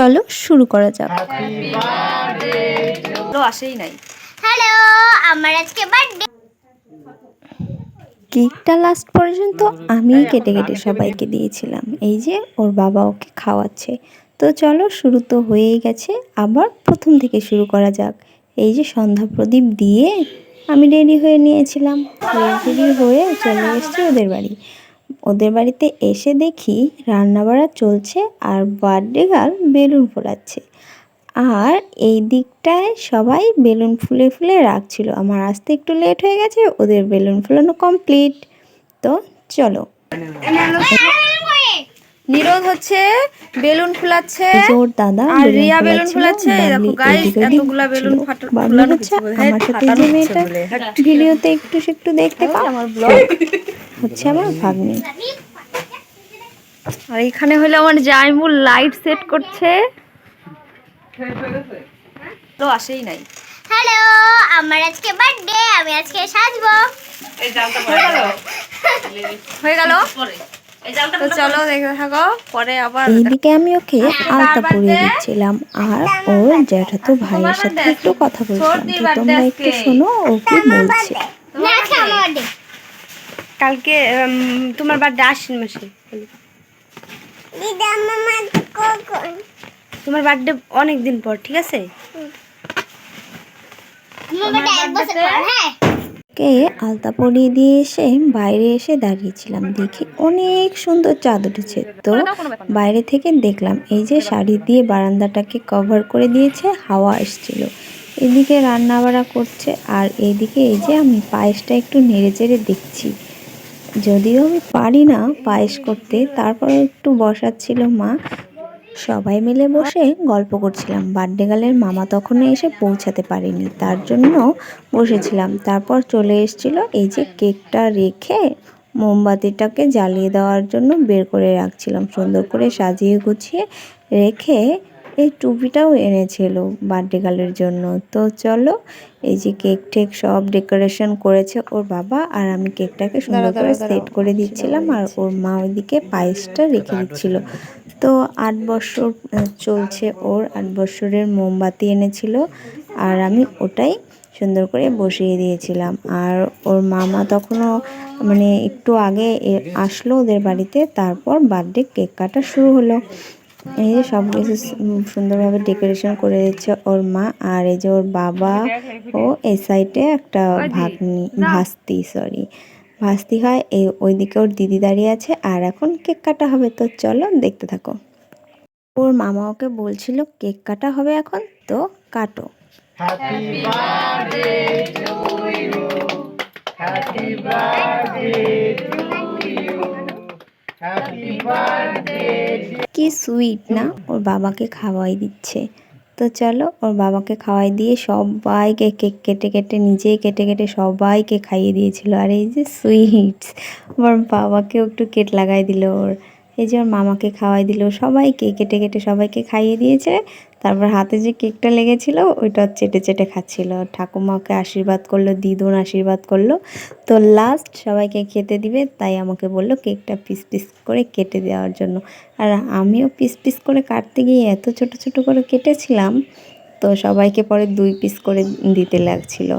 চলো শুরু করা যাক। আসেই নাই। হ্যালো, আমার আজকে বার্থডে। কেকটা লাস্ট পর্যন্ত আমিই কেটে কেটে সবাইকে দিয়েছিলাম। এই যে ওর বাবা ওকে খাওয়াচ্ছে। তো চলো শুরু তো হয়েই গেছে, আবার প্রথম থেকে শুরু করা যাক। এই যে সন্ধ্যা প্রদীপ দিয়ে আমি রেডি হয়ে নিয়েছিলাম, রেডি হয়ে চলে এসেছি ওদের বাড়ি। ওদের বাড়িতে এসে দেখি রান্নাবাড়া চলছে আর বার্থডে গার্ল বেলুন ফোলাচ্ছে। আর এই দিকটায় সবাই বেলুন ফুলে ফুলে রাখছিল। আমার আসতে একটু লেট হয়ে গেছে, ওদের বেলুন ফুলানো কমপ্লিট। তো চলো, নিরোধ হচ্ছে বেলুন ফুলাচ্ছে ওর দাদা আর রিয়া বেলুন ফুলাচ্ছে। দেখো গাইস, এতগুলা বেলুন বাবলু হচ্ছে আমার সাথে যে মেয়েটা ভিডিওতে একটু একটু দেখতে পাও, আমার ব্লগ হচ্ছে আমার ভাগ্নি। আর এখানে হলো আমার জাইমুল লাইট সেট করছে। তো আসেই নাই। হ্যালো, আমার আজকে বার্থডে, আমি আজকে সাজবো। হয়ে গেল। তো চলো দেখতে থাকো, পরে আবার এইদিকে আমি ওকে আলতা পরিয়ে দিচ্ছিলাম আর ওর জ্যাঠাতো ভাইয়ের সাথে একটু কথা বলছিলাম। তো তোমরা একটু শোনো ও কি বলছে। না, আজকে আমার বার্থডে। কালকে তোমার বার্থডে আশ্বিন মাসে। দিদা মামা কখন? তোমার বার্থডে অনেক দিন পর, ঠিক আছে? মামা এক বছর পর। হ্যাঁ, কে আলতা পরিয়ে দিয়ে এসে বাইরে এসে দাঁড়িয়েছিলাম, দেখি অনেক সুন্দর চাঁদ উঠেছে। তো বাইরে থেকে দেখলাম এই যে শাড়ি দিয়ে বারান্দাটাকে কভার করে দিয়েছে, হাওয়া এসছিল। এদিকে রান্না বাড়া করছে আর এইদিকে এই যে আমি পায়েসটা একটু নেড়ে চেড়ে দেখছি। যদিও আমি পারি না পায়েস করতে, তারপরে একটু বসাচ্ছিল মা। সবাই মিলে বসে গল্প করছিলাম। বার্থডে গার্লের মামা তখনও এসে পৌঁছাতে পারেনি, তার জন্য বসেছিলাম। তারপর চলে এসেছিল এই যে কেকটা রেখে মোমবাতিটাকে জ্বালিয়ে দেওয়ার জন্য বের করে রাখছিলাম, সুন্দর করে সাজিয়ে গুছিয়ে রেখে। এই টুপিটাও এনেছিল বার্থডে গার্লের জন্য। তো চলো, এই যে কেক টেক সব ডেকোরেশন করেছে ওর বাবা, আর আমি কেকটাকে সুন্দর করে সেট করে দিচ্ছিলাম আর ওর মা ওইদিকে পায়েসটা রেখে দিচ্ছিল। তো 8 বছর চলছে ওর, 8 বছরের মোমবাতি এনেছিল আর আমি ওটাই সুন্দর করে বসিয়ে দিয়েছিলাম। আর ওর মামা তখনও মানে একটু আগে আসলো ওদের বাড়িতে, তারপর বার্থডে কেক কাটা শুরু হলো। এই যে সব কিছু সুন্দরভাবে ডেকোরেশন করে দিচ্ছে ওর মা। আর এই যে ওর বাবা ও এই সাইডে একটা ভাস্তি হয়, এই ওইদিকে ওর দিদি দাঁড়িয়ে আছে আর এখন কেক কাটা হবে। তো চলো দেখতে থাকো। ওর মামা ওকে বলছিল কেক কাটা হবে এখন, তো কাটো। কি সুইট না, ওর বাবাকে খাওয়াই দিচ্ছে। তো চলো ওর বাবাকে খাওয়াই দিয়ে সবাইকে কেক কেটে কেটে নিজেই কেটে কেটে সবাইকে খাইয়ে দিয়েছিল। আর এই যে সুইটস, ওর বাবাকেও একটু কেট লাগাই দিল ওর। এই যে ওর মামাকে খাওয়াই দিল, সবাইকে কেটে কেটে সবাইকে খাইয়ে দিয়েছে। তারপর হাতে যে কেকটা লেগেছিল ওইটা চেটে চেটে খাচ্ছিল। ঠাকুমাকে আশীর্বাদ করলো, দিদুন আশীর্বাদ করলো। তো লাস্ট সবাইকে খেতে দিবে, তাই আমাকে বললো কেকটা পিস পিস করে কেটে দেওয়ার জন্য। আর আমিও পিস পিস করে কাটতে গিয়ে এত ছোট ছোট করে কেটেছিলাম, তো সবাইকে পরে 2 পিস করে দিতে লাগছিল।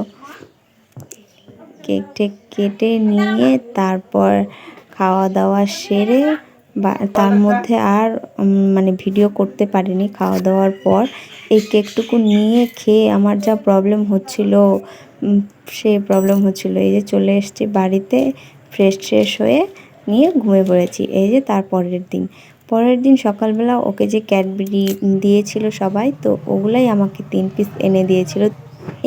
কেক টেক কেটে নিয়ে তারপর খাওয়া দাওয়া সেরে, তার মধ্যে আর মানে ভিডিও করতে পারিনি। খাওয়া দাওয়ার পর এই কেকটুকু নিয়ে খেয়ে আমার যা প্রবলেম হচ্ছিল, সে প্রবলেম হচ্ছিল। এই যে চলে এসেছি বাড়িতে, ফ্রেশ হয়ে নিয়ে ঘুমিয়ে পড়েছি। এই যে তার পরের দিন সকালবেলা ওকে যে ক্যাডবেরি দিয়েছিল সবাই, তো ওগুলাই আমাকে 3 পিস এনে দিয়েছিল।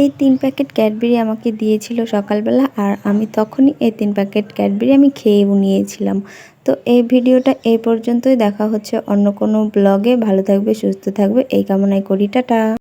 এই 3 প্যাকেট ক্যাডবেরি আমাকে দিয়েছিল সকালবেলা, আর আমি তখনই এই 3 প্যাকেট ক্যাডবেরি আমি খেয়েও নিয়েছিলাম। তো এই ভিডিওটা এই পর্যন্তই, দেখা হচ্ছে অন্য কোনো ব্লগে। ভালো থাকবে, সুস্থ থাকবে এই কামনাই করি, টাটা।